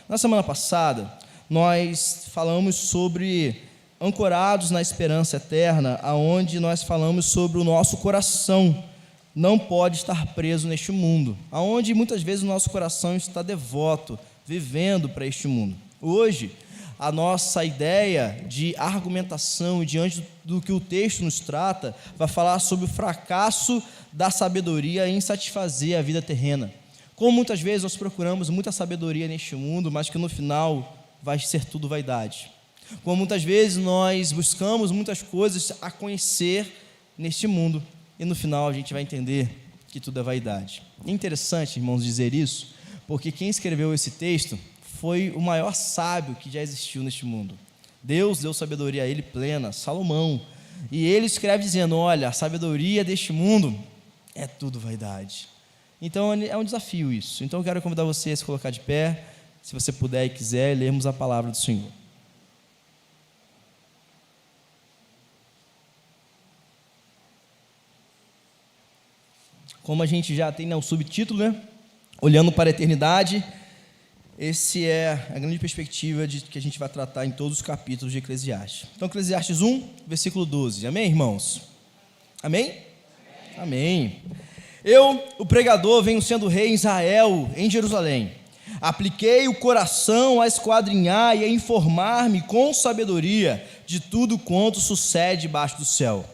Na semana passada, nós falamos sobre ancorados na esperança eterna, aonde nós falamos sobre o nosso coração não pode estar preso neste mundo, aonde muitas vezes o nosso coração está devoto, vivendo para este mundo. Hoje, a nossa ideia de argumentação e diante do que o texto nos trata, vai falar sobre o fracasso da sabedoria em satisfazer a vida terrena. Como muitas vezes nós procuramos muita sabedoria neste mundo, mas que no final vai ser tudo vaidade. Como muitas vezes nós buscamos muitas coisas a conhecer neste mundo, e no final a gente vai entender que tudo é vaidade. É interessante, irmãos, dizer isso, porque quem escreveu esse texto foi o maior sábio que já existiu neste mundo. Deus deu sabedoria a ele plena, Salomão, e ele escreve dizendo: olha, a sabedoria deste mundo é tudo vaidade. Então é um desafio isso. Então eu quero convidar você a se colocar de pé, se você puder e quiser, lermos a palavra do Senhor. Como a gente já tem o subtítulo, Olhando para a Eternidade, essa é a grande perspectiva de que a gente vai tratar em todos os capítulos de Eclesiastes. Então, Eclesiastes 1, versículo 12. Amém, irmãos? Amém? Amém. Eu, o pregador, venho sendo rei em Israel, em Jerusalém. Apliquei o coração a esquadrinhar e a informar-me com sabedoria de tudo quanto sucede debaixo do céu.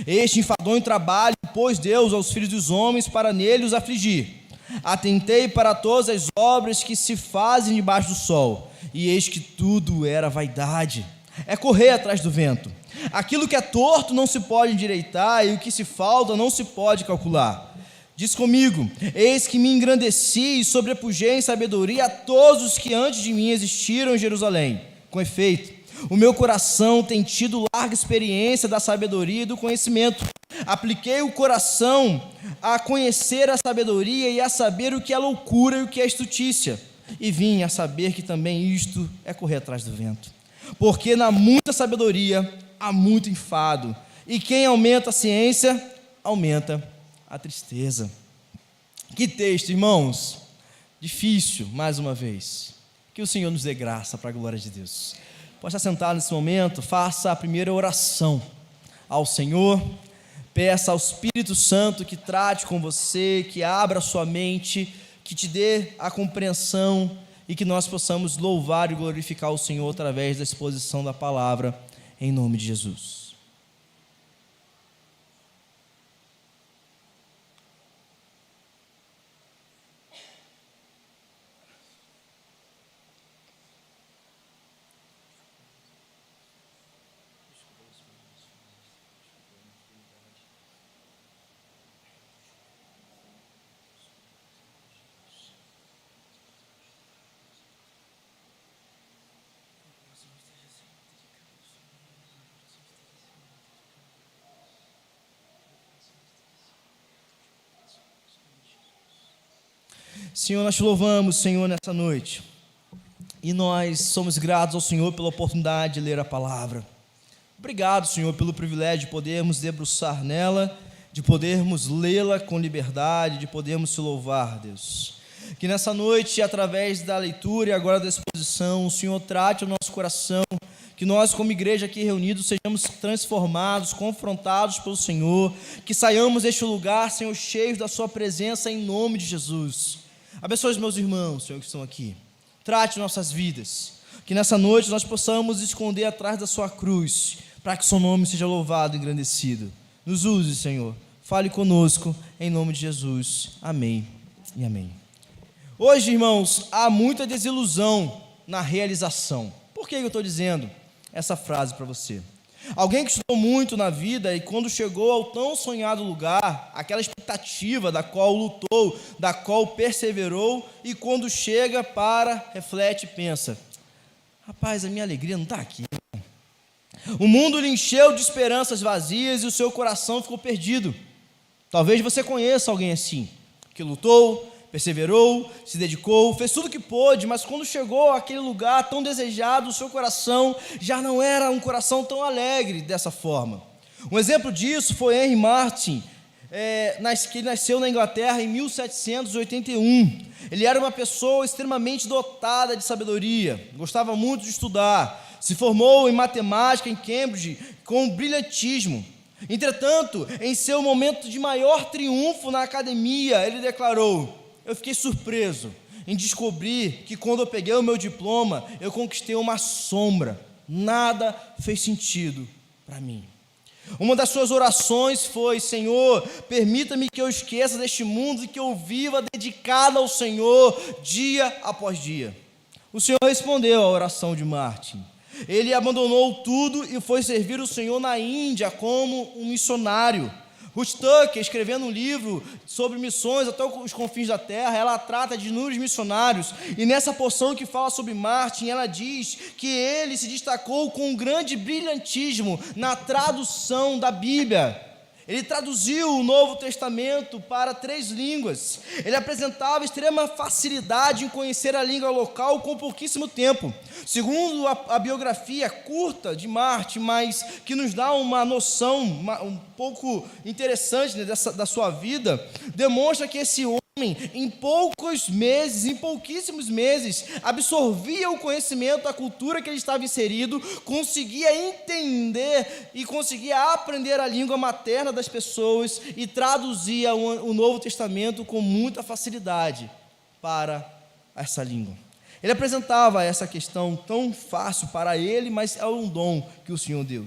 Este enfadonho trabalho pôs Deus aos filhos dos homens para nele os afligir. Atentei para todas as obras que se fazem debaixo do sol, e eis que tudo era vaidade, é correr atrás do vento. Aquilo que é torto não se pode endireitar, e o que se falta não se pode calcular. Diz comigo: eis que me engrandeci e sobrepujei em sabedoria a todos os que antes de mim existiram em Jerusalém. Com efeito, o meu coração tem tido larga experiência da sabedoria e do conhecimento. Apliquei o coração a conhecer a sabedoria e a saber o que é loucura e o que é estutícia. E vim a saber que também isto é correr atrás do vento. Porque na muita sabedoria há muito enfado. E quem aumenta a ciência, aumenta a tristeza. Que texto, irmãos. Difícil, mais uma vez. Que o Senhor nos dê graça para a glória de Deus. Pode estar sentado nesse momento, faça a primeira oração ao Senhor, peça ao Espírito Santo que trate com você, que abra a sua mente, que te dê a compreensão e que nós possamos louvar e glorificar o Senhor através da exposição da palavra, em nome de Jesus. Senhor, nós te louvamos, Senhor, nessa noite, e nós somos gratos ao Senhor pela oportunidade de ler a palavra. Obrigado, Senhor, pelo privilégio de podermos debruçar nela, de podermos lê-la com liberdade, de podermos te louvar, Deus. Que nessa noite, através da leitura e agora da exposição, o Senhor trate o nosso coração, que nós como igreja aqui reunidos sejamos transformados, confrontados pelo Senhor, que saiamos deste lugar, Senhor, cheios da sua presença em nome de Jesus. Abençoe os meus irmãos, Senhor, que estão aqui. Trate nossas vidas, que nessa noite nós possamos esconder atrás da sua cruz, para que o seu nome seja louvado e engrandecido. Nos use, Senhor, fale conosco, em nome de Jesus. Amém e amém. Hoje, irmãos, há muita desilusão na realização. Por que eu estou dizendo essa frase para você? Alguém que estudou muito na vida e quando chegou ao tão sonhado lugar, aquela expectativa da qual lutou, da qual perseverou, e quando chega, reflete e pensa: rapaz, a minha alegria não está aqui. O mundo lhe encheu de esperanças vazias e o seu coração ficou perdido. Talvez você conheça alguém assim, que lutou, perseverou, se dedicou, fez tudo o que pôde, mas quando chegou àquele lugar tão desejado, o seu coração já não era um coração tão alegre dessa forma. Um exemplo disso foi Henry Martin, que ele nasceu na Inglaterra em 1781. Ele era uma pessoa extremamente dotada de sabedoria, gostava muito de estudar, se formou em matemática em Cambridge com brilhantismo. Entretanto, em seu momento de maior triunfo na academia, ele declarou: eu fiquei surpreso em descobrir que quando eu peguei o meu diploma, eu conquistei uma sombra, nada fez sentido para mim. Uma das suas orações foi: Senhor, permita-me que eu esqueça deste mundo e que eu viva dedicado ao Senhor dia após dia. O Senhor respondeu à oração de Martin. Ele abandonou tudo e foi servir o Senhor na Índia como um missionário. Ruth Tucker, escrevendo um livro sobre missões até os confins da terra, ela trata de inúmeros missionários, e nessa porção que fala sobre Martin, ela diz que ele se destacou com um grande brilhantismo na tradução da Bíblia. Ele traduziu o Novo Testamento para 3 línguas. Ele apresentava extrema facilidade em conhecer a língua local com pouquíssimo tempo. Segundo a biografia curta de Martin, mas que nos dá uma noção um pouco interessante, né, da sua vida, demonstra que esse homem, em pouquíssimos meses, absorvia o conhecimento da cultura que ele estava inserido, conseguia entender e conseguia aprender a língua materna das pessoas e traduzia o Novo Testamento com muita facilidade para essa língua. Ele apresentava essa questão tão fácil para ele, mas é um dom que o Senhor deu.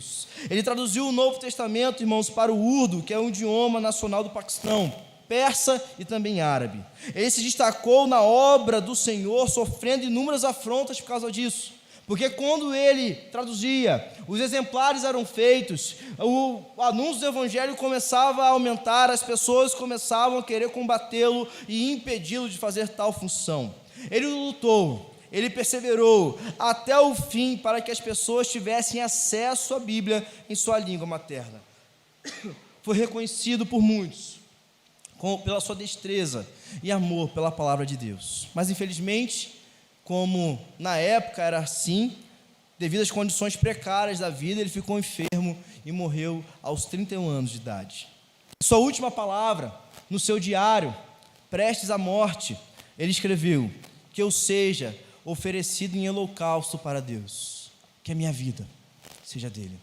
Ele traduziu o Novo Testamento, irmãos, para o Urdu, que é um idioma nacional do Paquistão, persa e também árabe. Ele se destacou na obra do Senhor, sofrendo inúmeras afrontas por causa disso, porque quando ele traduzia, os exemplares eram feitos, o anúncio do evangelho começava a aumentar, as pessoas começavam a querer combatê-lo e impedi-lo de fazer tal função. Ele lutou, ele perseverou até o fim para que as pessoas tivessem acesso à Bíblia em sua língua materna. Foi reconhecido por muitos pela sua destreza e amor pela palavra de Deus. Mas infelizmente, como na época era assim, devido às condições precárias da vida, ele ficou enfermo e morreu aos 31 anos de idade. Sua última palavra, no seu diário, prestes à morte, ele escreveu: que eu seja oferecido em holocausto para Deus, que a minha vida seja dele.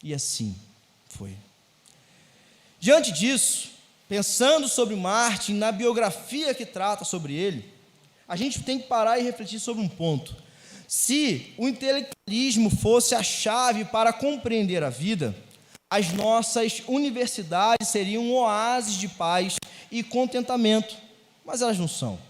E assim foi. Diante disso, pensando sobre Martin, na biografia que trata sobre ele, a gente tem que parar e refletir sobre um ponto. Se o intelectualismo fosse a chave para compreender a vida, as nossas universidades seriam um oásis de paz e contentamento, mas elas não são.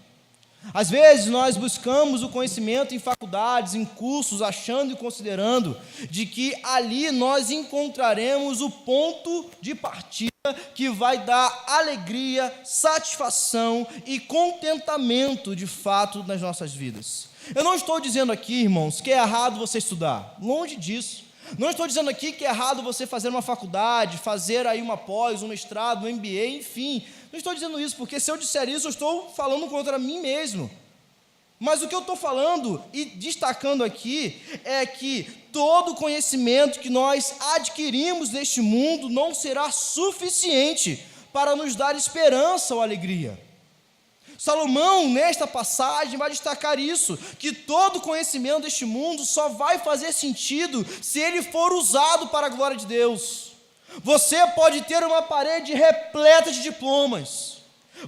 Às vezes nós buscamos o conhecimento em faculdades, em cursos, achando e considerando de que ali nós encontraremos o ponto de partida que vai dar alegria, satisfação e contentamento de fato nas nossas vidas. Eu não estou dizendo aqui, irmãos, que é errado você estudar, longe disso. Não estou dizendo aqui que é errado você fazer uma faculdade, fazer aí uma pós, um mestrado, um MBA, enfim. Não estou dizendo isso, porque se eu disser isso, eu estou falando contra mim mesmo. Mas o que eu estou falando e destacando aqui é que todo conhecimento que nós adquirimos neste mundo não será suficiente para nos dar esperança ou alegria. Salomão, nesta passagem, vai destacar isso, que todo conhecimento deste mundo só vai fazer sentido se ele for usado para a glória de Deus. Você pode ter uma parede repleta de diplomas,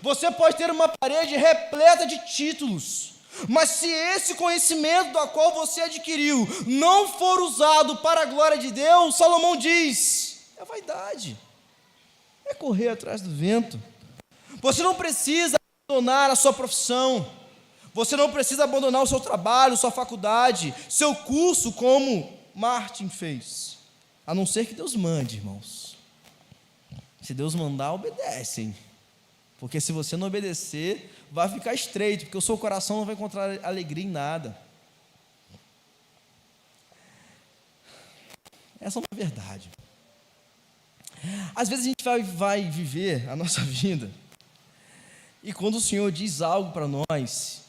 você pode ter uma parede repleta de títulos, mas se esse conhecimento do qual você adquiriu não for usado para a glória de Deus, Salomão diz, é vaidade, é correr atrás do vento. Você não precisa abandonar a sua profissão, você não precisa abandonar o seu trabalho, sua faculdade, seu curso, como Martin fez, a não ser que Deus mande, irmãos. Se Deus mandar, obedecem, porque se você não obedecer, vai ficar estreito, porque o seu coração não vai encontrar alegria em nada. Essa é uma verdade. Às vezes a gente vai viver a nossa vida, e quando o Senhor diz algo para nós,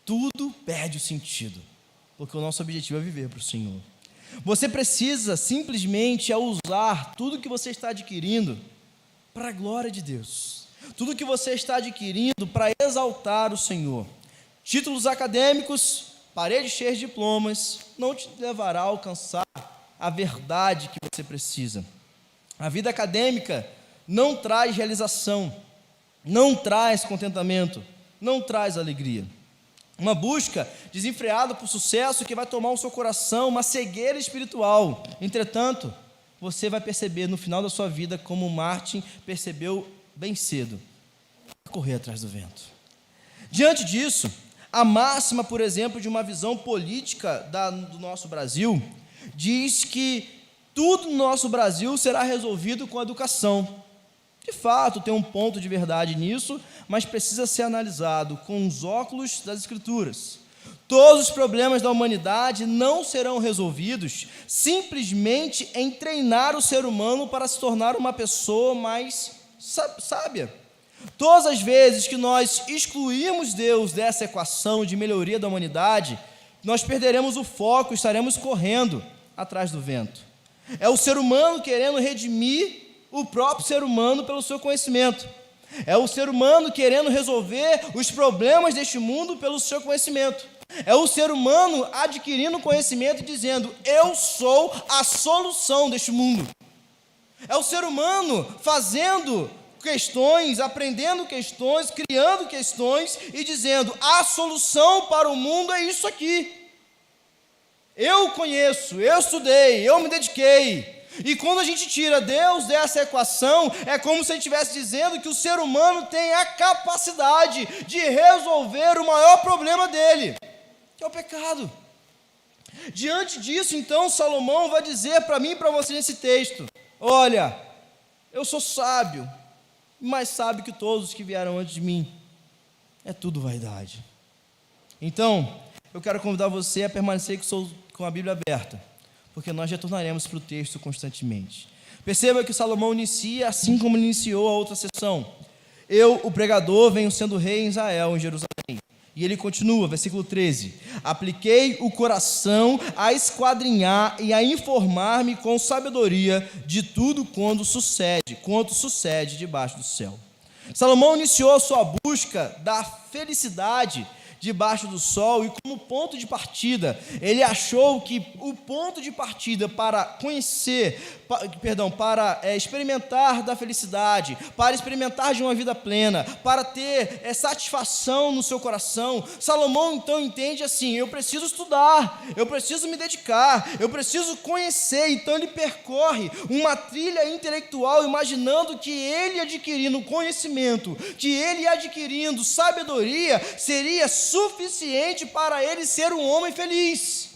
tudo perde o sentido, porque o nosso objetivo é viver para o Senhor. Você precisa simplesmente, ao usar tudo que você está adquirindo, para a glória de Deus. Tudo que você está adquirindo para exaltar o Senhor. Títulos acadêmicos, paredes cheias de diplomas, não te levará a alcançar a verdade que você precisa. A vida acadêmica não traz realização, não traz contentamento, não traz alegria. Uma busca desenfreada por sucesso que vai tomar o seu coração uma cegueira espiritual. Entretanto, você vai perceber no final da sua vida, como Martin percebeu bem cedo, correr atrás do vento. Diante disso, a máxima, por exemplo, de uma visão política do nosso Brasil, diz que tudo no nosso Brasil será resolvido com a educação. De fato, tem um ponto de verdade nisso, mas precisa ser analisado com os óculos das Escrituras. Todos os problemas da humanidade não serão resolvidos simplesmente em treinar o ser humano para se tornar uma pessoa mais sábia. Todas as vezes que nós excluirmos Deus dessa equação de melhoria da humanidade, nós perderemos o foco, estaremos correndo atrás do vento. É o ser humano querendo redimir o próprio ser humano pelo seu conhecimento. É o ser humano querendo resolver os problemas deste mundo pelo seu conhecimento. É o ser humano adquirindo conhecimento e dizendo: eu sou a solução deste mundo. É o ser humano fazendo questões, aprendendo questões, criando questões e dizendo: a solução para o mundo é isso aqui. Eu conheço, eu estudei, eu me dediquei. E quando a gente tira Deus dessa equação, é como se ele estivesse dizendo que o ser humano tem a capacidade de resolver o maior problema dele, que é o pecado. Diante disso, então, Salomão vai dizer para mim e para você nesse texto: olha, eu sou sábio, mais sábio que todos os que vieram antes de mim. É tudo vaidade. Então, eu quero convidar você a permanecer com a Bíblia aberta, porque nós retornaremos para o texto constantemente. Perceba que Salomão inicia assim como iniciou a outra sessão. Eu, o pregador, venho sendo rei em Israel, em Jerusalém. E ele continua, versículo 13: apliquei o coração a esquadrinhar e a informar-me com sabedoria de tudo quanto sucede debaixo do céu. Salomão iniciou a sua busca da felicidade debaixo do sol, e como ponto de partida, ele achou que o ponto de partida para experimentar da felicidade, para experimentar de uma vida plena, para ter satisfação no seu coração, Salomão então entende assim: eu preciso estudar, eu preciso me dedicar, eu preciso conhecer. Então ele percorre uma trilha intelectual, imaginando que ele adquirindo conhecimento, que ele adquirindo sabedoria, seria suficiente para ele ser um homem feliz.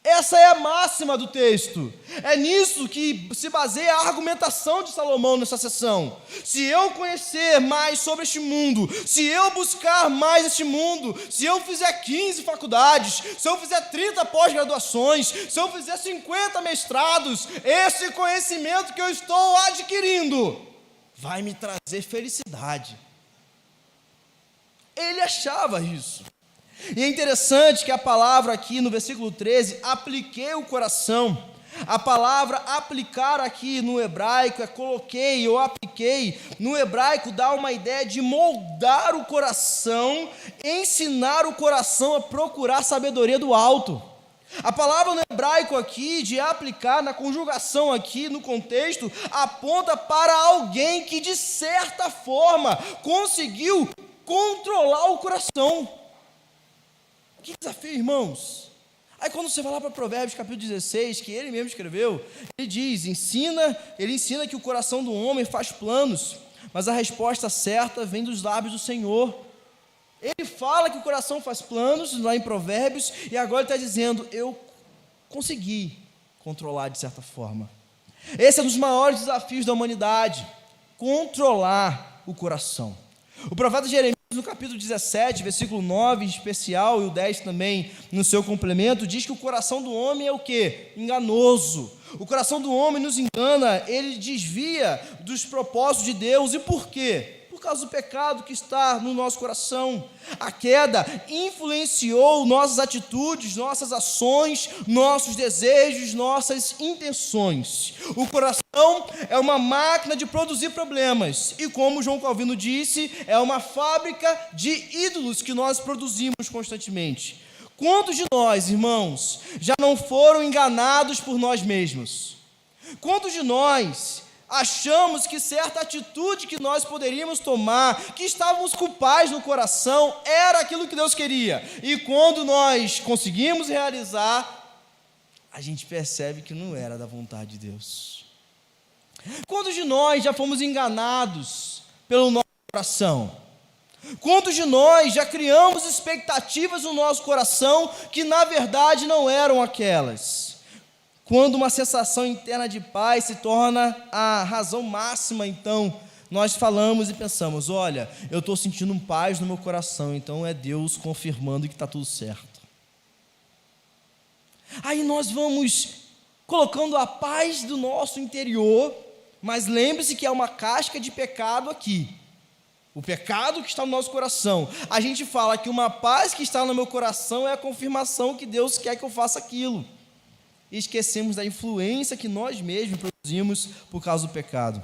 Essa é a máxima do texto. É nisso que se baseia a argumentação de Salomão nessa sessão. Se eu conhecer mais sobre este mundo, se eu buscar mais este mundo, se eu fizer 15 faculdades, se eu fizer 30 pós-graduações, se eu fizer 50 mestrados, esse conhecimento que eu estou adquirindo vai me trazer felicidade. Ele achava isso. E é interessante que a palavra aqui no versículo 13, apliquei o coração. A palavra aplicar aqui no hebraico, coloquei ou apliquei, no hebraico dá uma ideia de moldar o coração, ensinar o coração a procurar sabedoria do alto. A palavra no hebraico aqui, de aplicar, na conjugação aqui, no contexto, aponta para alguém que de certa forma conseguiu controlar o coração. Que desafio, irmãos! Aí quando você vai lá para Provérbios capítulo 16, que ele mesmo escreveu, ele diz, ele ensina que o coração do homem faz planos, mas a resposta certa vem dos lábios do Senhor. Ele fala que o coração faz planos, lá em Provérbios, e agora ele está dizendo, eu consegui controlar de certa forma. Esse é um dos maiores desafios da humanidade, controlar o coração. O profeta Jeremias, no capítulo 17, versículo 9 em especial, e o 10 também no seu complemento, diz que o coração do homem é o quê? Enganoso. O coração do homem nos engana, ele desvia dos propósitos de Deus. E por quê? por causa do pecado que está no nosso coração. A queda influenciou nossas atitudes, nossas ações, nossos desejos, nossas intenções. O coração é uma máquina de produzir problemas e, como João Calvino disse, é uma fábrica de ídolos que nós produzimos constantemente. Quantos de nós, irmãos, já não foram enganados por nós mesmos? Quantos de nós achamos que certa atitude que nós poderíamos tomar, que estávamos com paz no coração, era aquilo que Deus queria, e quando nós conseguimos realizar, a gente percebe que não era da vontade de Deus? Quantos de nós já fomos enganados pelo nosso coração? Quantos de nós já criamos expectativas no nosso coração que na verdade não eram aquelas? Quando uma sensação interna de paz se torna a razão máxima, então nós falamos e pensamos: olha, eu estou sentindo paz no meu coração, então é Deus confirmando que está tudo certo. Aí nós vamos colocando a paz do nosso interior, mas lembre-se que é uma casca de pecado aqui. O pecado que está no nosso coração. A gente fala que uma paz que está no meu coração é a confirmação que Deus quer que eu faça aquilo. E esquecemos da influência que nós mesmos produzimos por causa do pecado.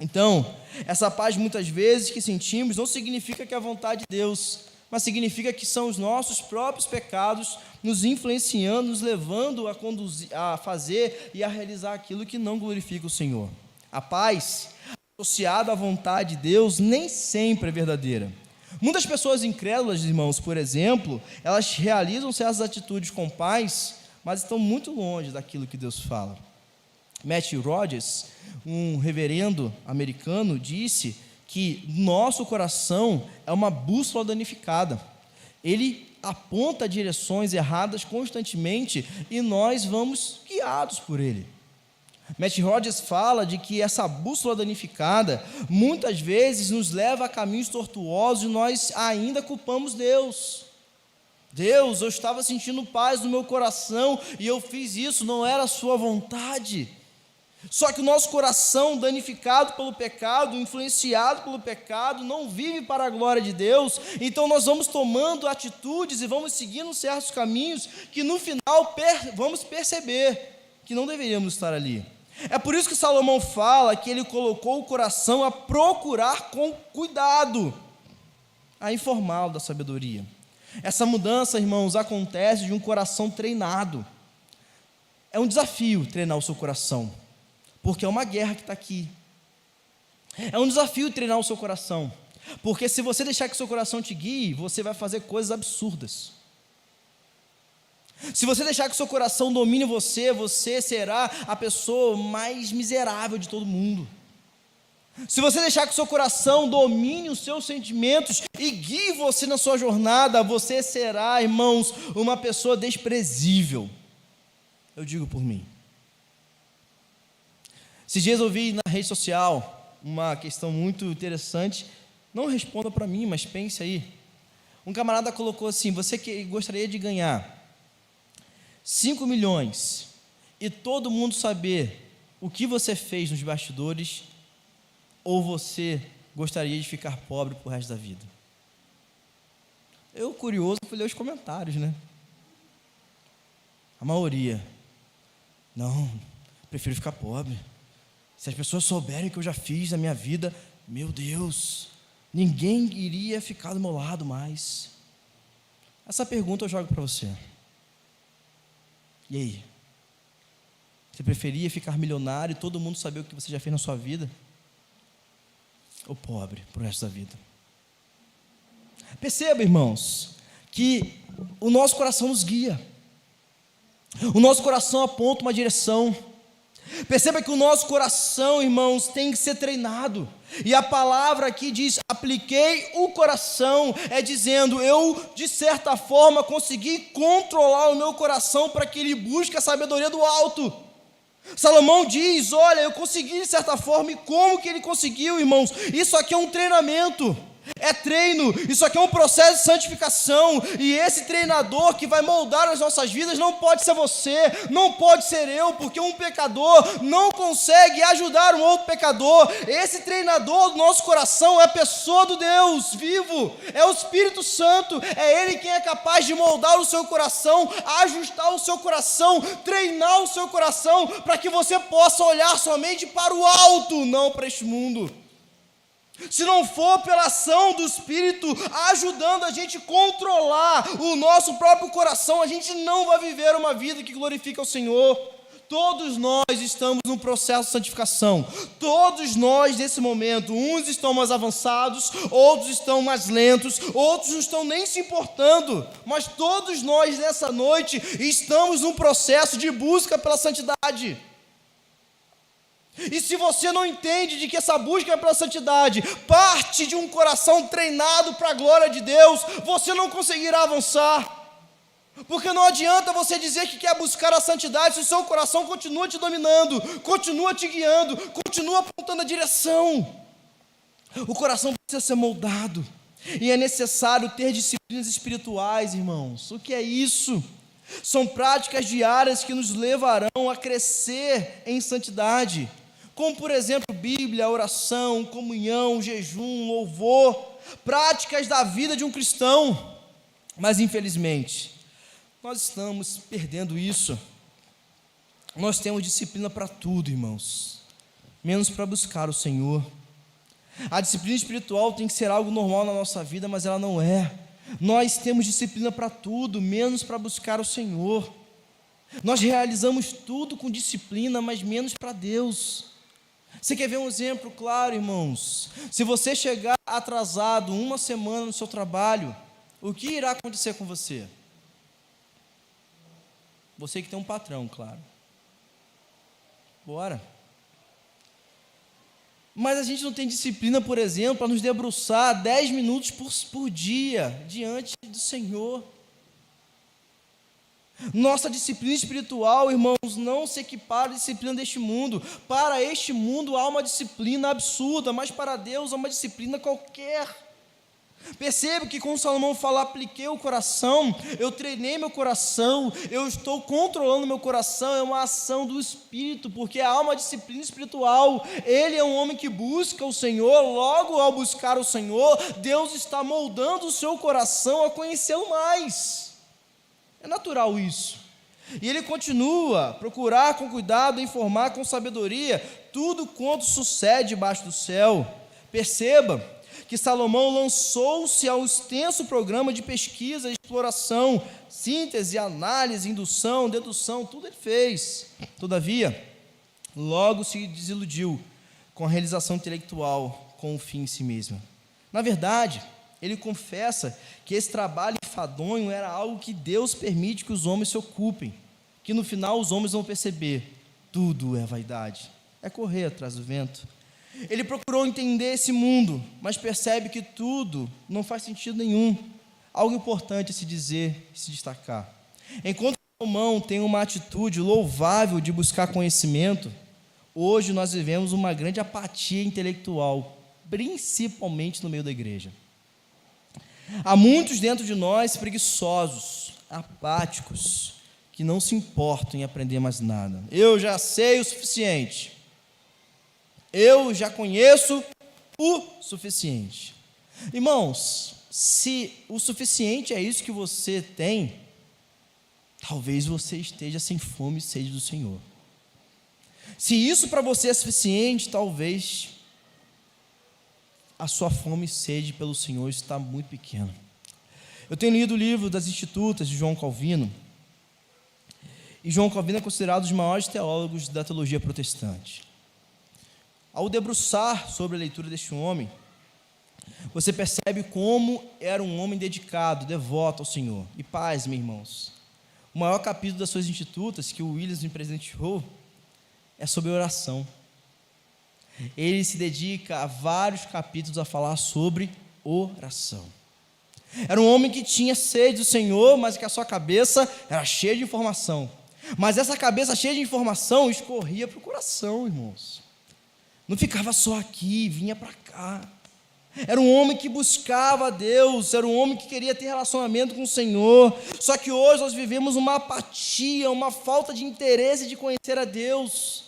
Então, essa paz muitas vezes que sentimos não significa que é a vontade de Deus, mas significa que são os nossos próprios pecados nos influenciando, nos levando a conduzir, a fazer e a realizar aquilo que não glorifica o Senhor. A paz associada à vontade de Deus nem sempre é verdadeira. Muitas pessoas incrédulas, irmãos, por exemplo, elas realizam certas atitudes com paz, mas estão muito longe daquilo que Deus fala. Matthew Rogers, um reverendo americano, disse que nosso coração é uma bússola danificada. Ele aponta direções erradas constantemente e nós vamos guiados por ele. Matthew Rogers fala de que essa bússola danificada muitas vezes nos leva a caminhos tortuosos e nós ainda culpamos Deus. Deus, eu estava sentindo paz no meu coração e eu fiz isso, não era a sua vontade. Só que o nosso coração danificado pelo pecado, influenciado pelo pecado, não vive para a glória de Deus. Então nós vamos tomando atitudes e vamos seguindo certos caminhos que no final vamos perceber que não deveríamos estar ali. É por isso que Salomão fala que ele colocou o coração a procurar com cuidado, a informá-lo da sabedoria. Essa mudança, irmãos, acontece de um coração treinado. É um desafio treinar o seu coração, porque é uma guerra que está aqui. É um desafio treinar o seu coração, porque se você deixar que o seu coração te guie, você vai fazer coisas absurdas. Se você deixar que o seu coração domine você, você será a pessoa mais miserável de todo mundo. Se você deixar que o seu coração domine os seus sentimentos e guie você na sua jornada, você será, irmãos, uma pessoa desprezível. Eu digo por mim. Esses dias eu vi na rede social uma questão muito interessante. Não responda para mim, mas pense aí. Um camarada colocou assim: você que gostaria de ganhar 5 milhões e todo mundo saber o que você fez nos bastidores, ou você gostaria de ficar pobre pro resto da vida? Eu, curioso, fui ler os comentários, né? A maioria: não, prefiro ficar pobre. Se as pessoas souberem o que eu já fiz na minha vida, meu Deus, ninguém iria ficar do meu lado mais. Essa pergunta eu jogo para você. E aí? Você preferia ficar milionário e todo mundo saber o que você já fez na sua vida? Ou pobre para o resto da vida? Perceba, irmãos, que o nosso coração nos guia. O nosso coração aponta uma direção. Perceba que o nosso coração, irmãos, tem que ser treinado. E a palavra aqui diz: apliquei o coração, é dizendo, eu de certa forma consegui controlar o meu coração para que ele busque a sabedoria do alto. Salomão diz: olha, eu consegui de certa forma. E como que ele conseguiu, irmãos? Isso aqui é um treinamento. É treino, isso aqui é um processo de santificação, e esse treinador que vai moldar as nossas vidas não pode ser você, não pode ser eu, porque um pecador não consegue ajudar um outro pecador. Esse treinador do nosso coração é a pessoa do Deus vivo, é o Espírito Santo, é Ele quem é capaz de moldar o seu coração, ajustar o seu coração, treinar o seu coração, para que você possa olhar somente para o alto, não para este mundo. Se não for pela ação do Espírito ajudando a gente a controlar o nosso próprio coração, a gente não vai viver uma vida que glorifica o Senhor. Todos nós estamos num processo de santificação. Todos nós, nesse momento, uns estão mais avançados, outros estão mais lentos, outros não estão nem se importando. Mas todos nós, nessa noite, estamos num processo de busca pela santidade. E se você não entende de que essa busca pela santidade parte de um coração treinado para a glória de Deus, você não conseguirá avançar. Porque não adianta você dizer que quer buscar a santidade se o seu coração continua te dominando, continua te guiando, continua apontando a direção. O coração precisa ser moldado. E é necessário ter disciplinas espirituais, irmãos. O que é isso? São práticas diárias que nos levarão a crescer em santidade. Como, por exemplo, Bíblia, oração, comunhão, jejum, louvor, práticas da vida de um cristão. Mas, infelizmente, nós estamos perdendo isso. Nós temos disciplina para tudo, irmãos, menos para buscar o Senhor. A disciplina espiritual tem que ser algo normal na nossa vida, mas ela não é. Nós temos disciplina para tudo, menos para buscar o Senhor. Nós realizamos tudo com disciplina, mas menos para Deus. Você quer ver um exemplo claro, irmãos? Se você chegar atrasado uma semana no seu trabalho, o que irá acontecer com você? Você que tem um patrão, claro. Bora. Mas a gente não tem disciplina, por exemplo, para nos debruçar 10 minutos por dia diante do Senhor. Nossa disciplina espiritual, irmãos, não se equipara à disciplina deste mundo. Para este mundo há uma disciplina absurda, mas para Deus há uma disciplina qualquer. Perceba que quando Salomão fala, apliquei o coração, eu treinei meu coração, eu estou controlando meu coração, é uma ação do Espírito, porque há uma disciplina espiritual. Ele é um homem que busca o Senhor, logo ao buscar o Senhor, Deus está moldando o seu coração a conhecê-lo mais. É natural isso. E ele continua a procurar com cuidado, informar com sabedoria tudo quanto sucede debaixo do céu. Perceba que Salomão lançou-se ao extenso programa de pesquisa, exploração, síntese, análise, indução, dedução, tudo ele fez. Todavia, logo se desiludiu com a realização intelectual, com o fim em si mesmo. Na verdade, ele confessa que esse trabalho enfadonho era algo que Deus permite que os homens se ocupem, que no final os homens vão perceber, tudo é vaidade, é correr atrás do vento. Ele procurou entender esse mundo, mas percebe que tudo não faz sentido nenhum. Algo importante a se dizer e se destacar. Enquanto Salomão tem uma atitude louvável de buscar conhecimento, hoje nós vivemos uma grande apatia intelectual, principalmente no meio da igreja. Há muitos dentro de nós preguiçosos, apáticos, que não se importam em aprender mais nada. Eu já sei o suficiente. Eu já conheço o suficiente. Irmãos, se o suficiente é isso que você tem, talvez você esteja sem fome e sede do Senhor. Se isso para você é suficiente, talvez a sua fome e sede pelo Senhor está muito pequena. Eu tenho lido o livro das Institutas de João Calvino, e João Calvino é considerado um dos maiores teólogos da teologia protestante. Ao debruçar sobre a leitura deste homem, você percebe como era um homem dedicado, devoto ao Senhor. E paz, meus irmãos, o maior capítulo das suas Institutas, que o Williams me presenteou, é sobre oração. Ele se dedica a vários capítulos a falar sobre oração. Era um homem que tinha sede do Senhor, mas que a sua cabeça era cheia de informação. Mas essa cabeça cheia de informação escorria para o coração, irmãos. Não ficava só aqui, vinha para cá. Era um homem que buscava a Deus, era um homem que queria ter relacionamento com o Senhor. Só que hoje nós vivemos uma apatia, uma falta de interesse de conhecer a Deus.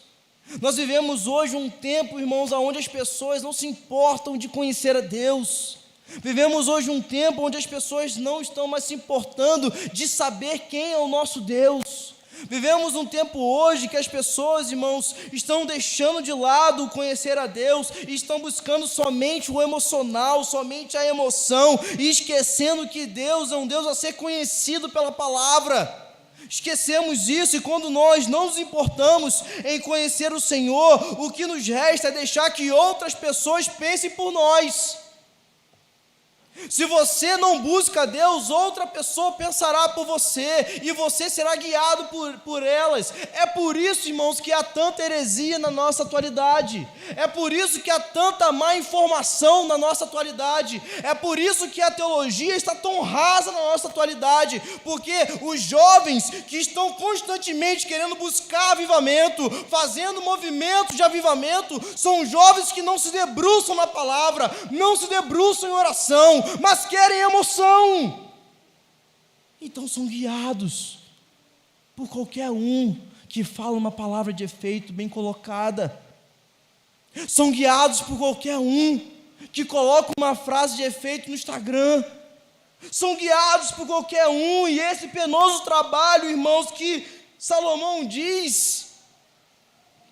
Nós vivemos hoje um tempo, irmãos, onde as pessoas não se importam de conhecer a Deus. Vivemos hoje um tempo onde as pessoas não estão mais se importando de saber quem é o nosso Deus. Vivemos um tempo hoje que as pessoas, irmãos, estão deixando de lado o conhecer a Deus e estão buscando somente o emocional, somente a emoção, e esquecendo que Deus é um Deus a ser conhecido pela palavra. Esquecemos isso, e quando nós não nos importamos em conhecer o Senhor, o que nos resta é deixar que outras pessoas pensem por nós. Se você não busca Deus, outra pessoa pensará por você, e você será guiado por elas. É por isso, irmãos, que há tanta heresia na nossa atualidade. É por isso que há tanta má informação na nossa atualidade. É por isso que a teologia está tão rasa na nossa atualidade, porque os jovens que estão constantemente querendo buscar avivamento, fazendo movimentos de avivamento, são jovens que não se debruçam na palavra, não se debruçam em oração, mas querem emoção. Então são guiados por qualquer um que fala uma palavra de efeito bem colocada. São guiados por qualquer um que coloca uma frase de efeito no Instagram. São guiados por qualquer um, e esse penoso trabalho, irmãos, que Salomão diz,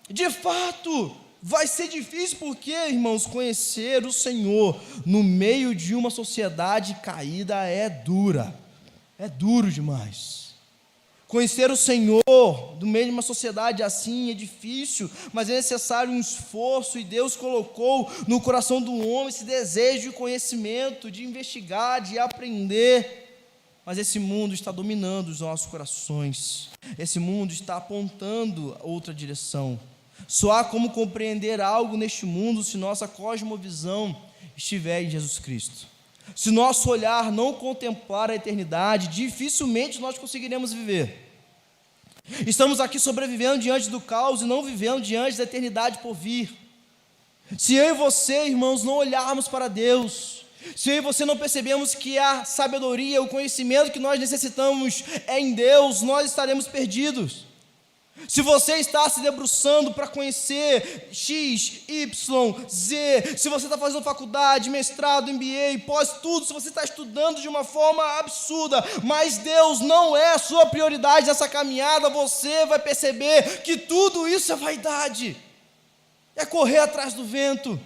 de fato, vai ser difícil, porque, irmãos, conhecer o Senhor no meio de uma sociedade caída é duro demais. Conhecer o Senhor no meio de uma sociedade assim é difícil, mas é necessário um esforço, e Deus colocou no coração do homem esse desejo de conhecimento, de investigar, de aprender. Mas esse mundo está dominando os nossos corações, esse mundo está apontando outra direção. Só há como compreender algo neste mundo se nossa cosmovisão estiver em Jesus Cristo. Se nosso olhar não contemplar a eternidade, dificilmente nós conseguiremos viver. Estamos aqui sobrevivendo diante do caos e não vivendo diante da eternidade por vir. Se eu e você, irmãos, não olharmos para Deus, se eu e você não percebemos que a sabedoria, o conhecimento que nós necessitamos é em Deus, nós estaremos perdidos. Se você está se debruçando para conhecer X, Y, Z, se você está fazendo faculdade, mestrado, MBA, pós tudo, se você está estudando de uma forma absurda, mas Deus não é a sua prioridade nessa caminhada, você vai perceber que tudo isso é vaidade, é correr atrás do vento,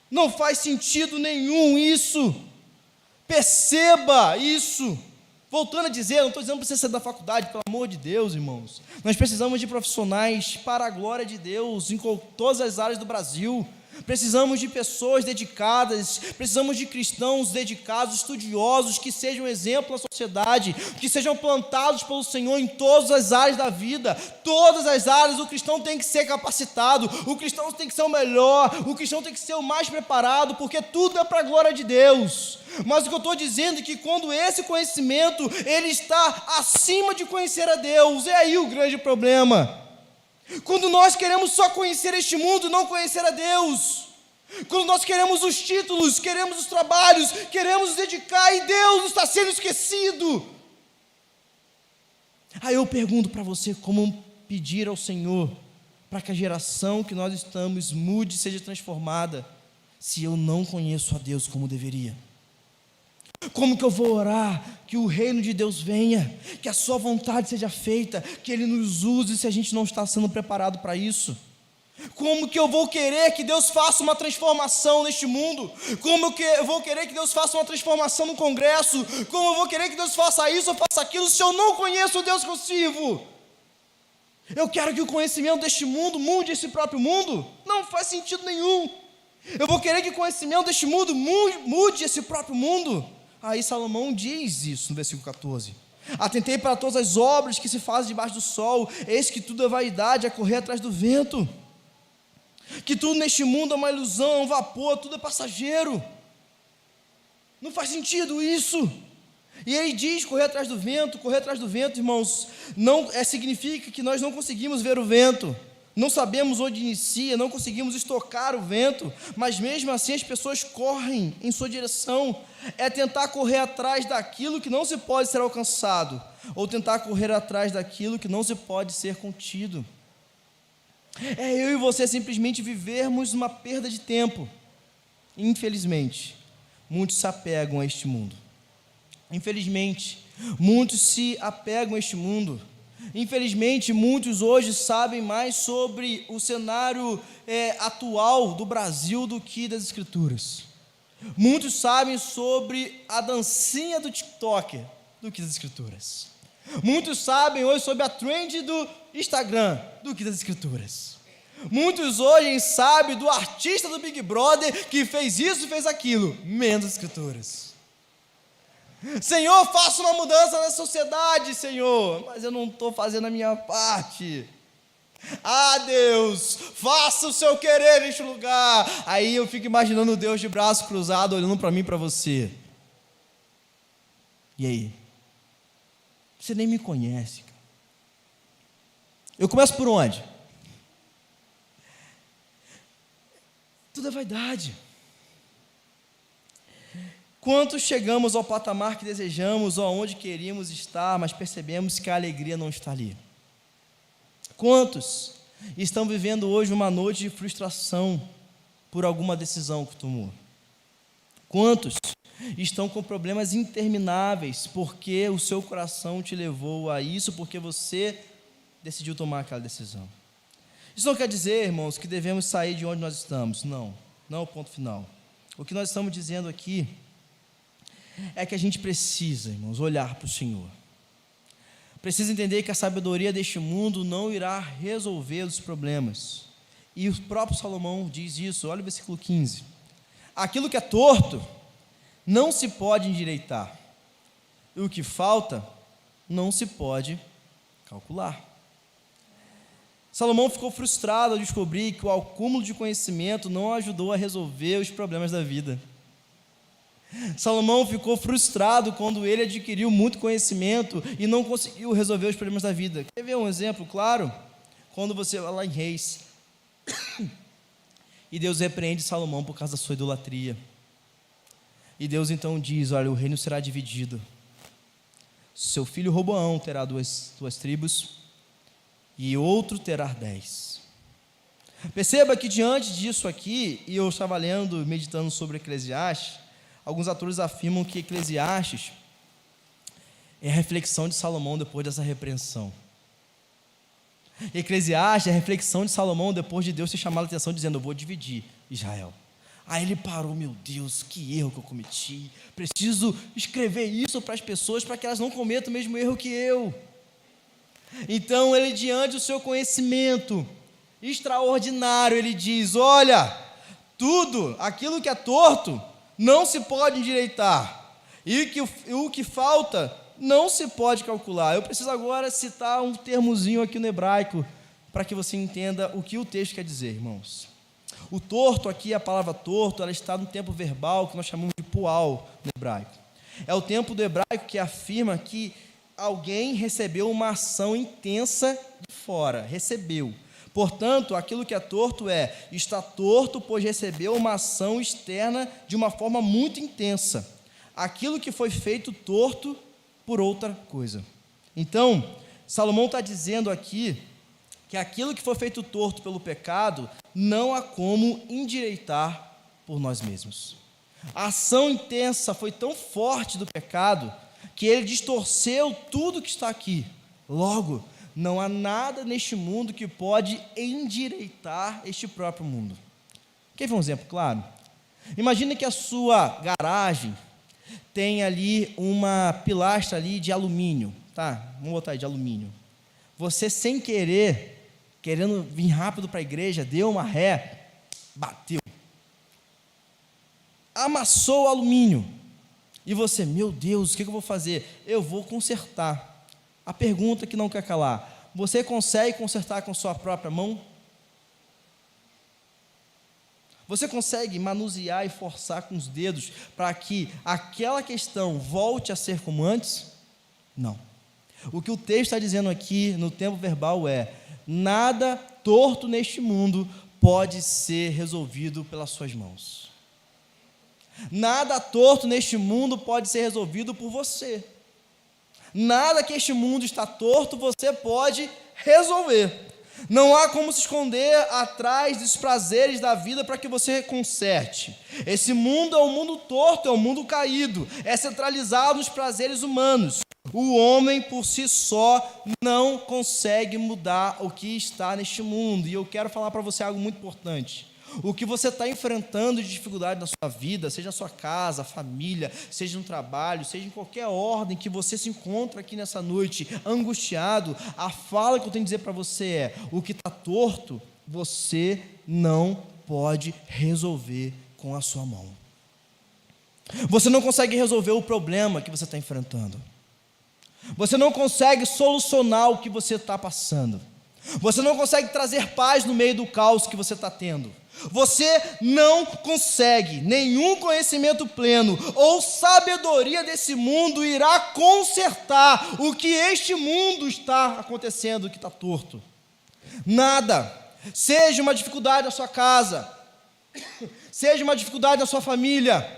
não faz sentido nenhum isso. Perceba isso. Voltando a dizer, eu não estou dizendo para você sair da faculdade, pelo amor de Deus, irmãos. Nós precisamos de profissionais para a glória de Deus em todas as áreas do Brasil. Precisamos de pessoas dedicadas, precisamos de cristãos dedicados, estudiosos, que sejam exemplo na sociedade, que sejam plantados pelo Senhor em todas as áreas da vida. Todas as áreas, o cristão tem que ser capacitado, o cristão tem que ser o melhor, o cristão tem que ser o mais preparado, porque tudo é para a glória de Deus. Mas o que eu estou dizendo é que quando esse conhecimento, ele está acima de conhecer a Deus, é aí o grande problema. Quando nós queremos só conhecer este mundo, não conhecer a Deus. Quando nós queremos os títulos, queremos os trabalhos, queremos nos dedicar, e Deus está sendo esquecido. Aí eu pergunto para você, como pedir ao Senhor para que a geração que nós estamos mude, seja transformada, se eu não conheço a Deus como deveria? Como que eu vou orar que o reino de Deus venha, que a sua vontade seja feita, que Ele nos use, se a gente não está sendo preparado para isso? Como que eu vou querer que Deus faça uma transformação neste mundo? Como que eu vou querer que Deus faça uma transformação no Congresso? Como eu vou querer que Deus faça isso ou faça aquilo, se eu não conheço o Deus que eu sirvo? Eu quero que o conhecimento deste mundo mude esse próprio mundo? Não faz sentido nenhum. Eu vou querer que o conhecimento deste mundo mude esse próprio mundo? Aí Salomão diz isso no versículo 14. Atentei para todas as obras que se fazem debaixo do sol, eis que tudo é vaidade, é correr atrás do vento. Que tudo neste mundo é uma ilusão, é um vapor, tudo é passageiro. Não faz sentido isso. E ele diz correr atrás do vento, irmãos, não significa que nós não conseguimos ver o vento. Não sabemos onde inicia, não conseguimos estocar o vento, mas mesmo assim as pessoas correm em sua direção. É tentar correr atrás daquilo que não se pode ser alcançado, ou tentar correr atrás daquilo que não se pode ser contido. É eu e você simplesmente vivermos uma perda de tempo. Infelizmente, muitos se apegam a este mundo. Infelizmente, muitos se apegam a este mundo. Infelizmente, muitos hoje sabem mais sobre o cenário atual do Brasil do que das Escrituras. Muitos sabem sobre a dancinha do TikTok do que das Escrituras. Muitos sabem hoje sobre a trend do Instagram do que das Escrituras. Muitos hoje sabem do artista do Big Brother que fez isso e fez aquilo, menos as Escrituras. Senhor, faça uma mudança na sociedade, Senhor, mas eu não estou fazendo a minha parte. Ah, Deus, faça o seu querer neste lugar. Aí eu fico imaginando Deus de braço cruzado olhando para mim e para você. E aí? Você nem me conhece, cara. Eu começo por onde? Tudo é vaidade. Quantos chegamos ao patamar que desejamos ou aonde queríamos estar, mas percebemos que a alegria não está ali? Quantos estão vivendo hoje uma noite de frustração por alguma decisão que tomou? Quantos estão com problemas intermináveis porque o seu coração te levou a isso, porque você decidiu tomar aquela decisão? Isso não quer dizer, irmãos, que devemos sair de onde nós estamos. Não, não é o ponto final. O que nós estamos dizendo aqui é que a gente precisa, irmãos, olhar para o Senhor. Precisa entender que a sabedoria deste mundo não irá resolver os problemas. E o próprio Salomão diz isso, olha o versículo 15. Aquilo que é torto não se pode endireitar, e o que falta não se pode calcular. Salomão ficou frustrado ao descobrir que o acúmulo de conhecimento não ajudou a resolver os problemas da vida. Salomão ficou frustrado quando ele adquiriu muito conhecimento e não conseguiu resolver os problemas da vida. Quer ver um exemplo claro? Quando você vai lá em Reis, e Deus repreende Salomão por causa da sua idolatria. E Deus então diz, olha, o reino será dividido. Seu filho Roboão terá duas tribos, e outro terá 10. Perceba que diante disso aqui, e eu estava lendo, meditando sobre Eclesiastes, alguns autores afirmam que Eclesiastes é a reflexão de Salomão depois dessa repreensão. Eclesiastes é a reflexão de Salomão depois de Deus ter chamado a atenção dizendo, eu vou dividir Israel. Aí ele parou, meu Deus, que erro que eu cometi, preciso escrever isso para as pessoas para que elas não cometam o mesmo erro que eu. Então ele, diante do seu conhecimento extraordinário, ele diz, olha, tudo aquilo que é torto não se pode endireitar, e o que falta não se pode calcular. Eu preciso agora citar um termozinho aqui no hebraico, para que você entenda o que o texto quer dizer, irmãos. O torto aqui, a palavra torto, ela está no tempo verbal, que nós chamamos de pual no hebraico. É o tempo do hebraico que afirma que alguém recebeu uma ação intensa de fora, recebeu. Portanto, aquilo que é torto está torto, pois recebeu uma ação externa de uma forma muito intensa. Aquilo que foi feito torto por outra coisa. Então, Salomão está dizendo aqui que aquilo que foi feito torto pelo pecado, não há como endireitar por nós mesmos. A ação intensa foi tão forte do pecado, que ele distorceu tudo que está aqui. Logo, não há nada neste mundo que pode endireitar este próprio mundo. Quer ver um exemplo claro? Imagine que a sua garagem tem ali uma pilastra ali de alumínio, tá? Vamos botar aí de alumínio. Você, sem querer, querendo vir rápido para a igreja, deu uma ré, bateu, amassou o alumínio. E você, meu Deus, o que eu vou fazer? Eu vou consertar. A pergunta que não quer calar: você consegue consertar com sua própria mão? Você consegue manusear e forçar com os dedos para que aquela questão volte a ser como antes? Não. O que o texto está dizendo aqui no tempo verbal nada torto neste mundo pode ser resolvido pelas suas mãos. Nada torto neste mundo pode ser resolvido por você. Nada que este mundo está torto, você pode resolver. Não há como se esconder atrás dos prazeres da vida para que você conserte. Esse mundo é um mundo torto, é um mundo caído, é centralizado nos prazeres humanos. O homem por si só não consegue mudar o que está neste mundo. E eu quero falar para você algo muito importante. O que você está enfrentando de dificuldade na sua vida, seja na sua casa, família, seja no trabalho, seja em qualquer ordem que você se encontra aqui nessa noite, angustiado, a fala que eu tenho que dizer para você é: o que está torto, você não pode resolver com a sua mão. Você não consegue resolver o problema que você está enfrentando. Você não consegue solucionar o que você está passando. Você não consegue trazer paz no meio do caos que você está tendo. Você não consegue, nenhum conhecimento pleno ou sabedoria desse mundo irá consertar o que este mundo está acontecendo, que está torto. Nada. Seja uma dificuldade na sua casa, seja uma dificuldade na sua família,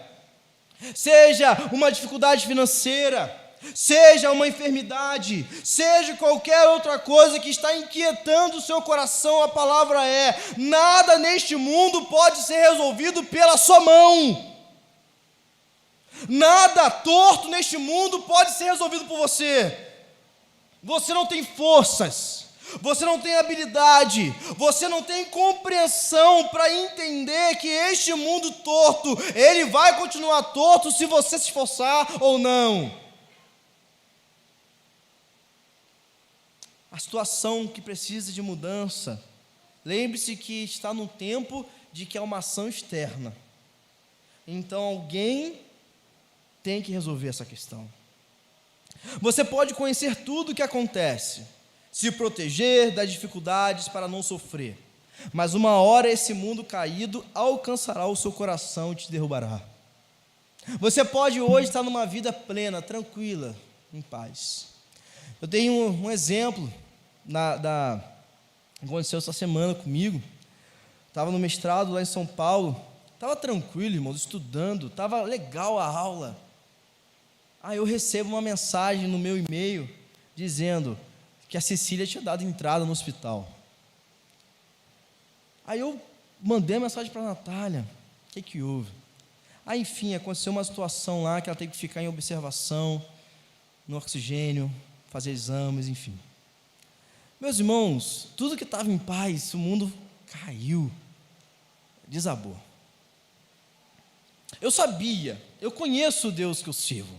seja uma dificuldade financeira, seja uma enfermidade, seja qualquer outra coisa que está inquietando o seu coração, a palavra é: nada neste mundo pode ser resolvido pela sua mão. Nada torto neste mundo pode ser resolvido por você. Você não tem forças, você não tem habilidade, você não tem compreensão para entender que este mundo torto, ele vai continuar torto se você se esforçar ou não. A situação que precisa de mudança, lembre-se que está no tempo de que é uma ação externa. Então alguém tem que resolver essa questão. Você pode conhecer tudo o que acontece, se proteger das dificuldades para não sofrer, mas uma hora esse mundo caído alcançará o seu coração e te derrubará. Você pode hoje estar numa vida plena, tranquila, em paz. Eu tenho um exemplo aconteceu essa semana comigo. Estava no mestrado lá em São Paulo, estava tranquilo, irmãos, estudando, estava legal a aula. Aí eu recebo uma mensagem no meu e-mail dizendo que a Cecília tinha dado entrada no hospital. Aí eu mandei a mensagem para a Natália: o que houve? Aí enfim, aconteceu uma situação lá que ela teve que ficar em observação, no oxigênio, fazer exames, enfim. Meus irmãos, tudo que estava em paz, o mundo caiu, desabou. Eu sabia, eu conheço o Deus que eu sirvo.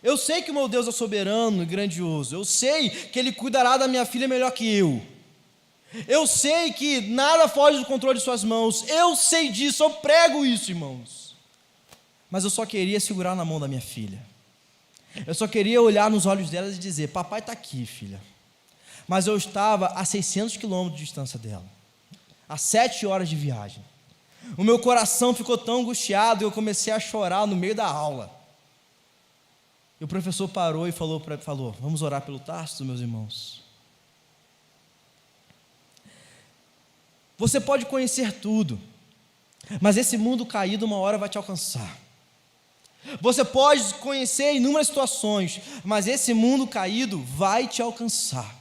Eu sei que o meu Deus é soberano e grandioso. Eu sei que Ele cuidará da minha filha melhor que eu. Eu sei que nada foge do controle de suas mãos. Eu sei disso, eu prego isso, irmãos. Mas eu só queria segurar na mão da minha filha. Eu só queria olhar nos olhos dela e dizer: papai está aqui, filha. Mas eu estava a 600 quilômetros de distância dela, a 7 horas de viagem. O meu coração ficou tão angustiado que eu comecei a chorar no meio da aula. E o professor parou e falou: vamos orar pelo Tarso, meus irmãos. Você pode conhecer tudo, mas esse mundo caído uma hora vai te alcançar. Você pode conhecer inúmeras situações, mas esse mundo caído vai te alcançar.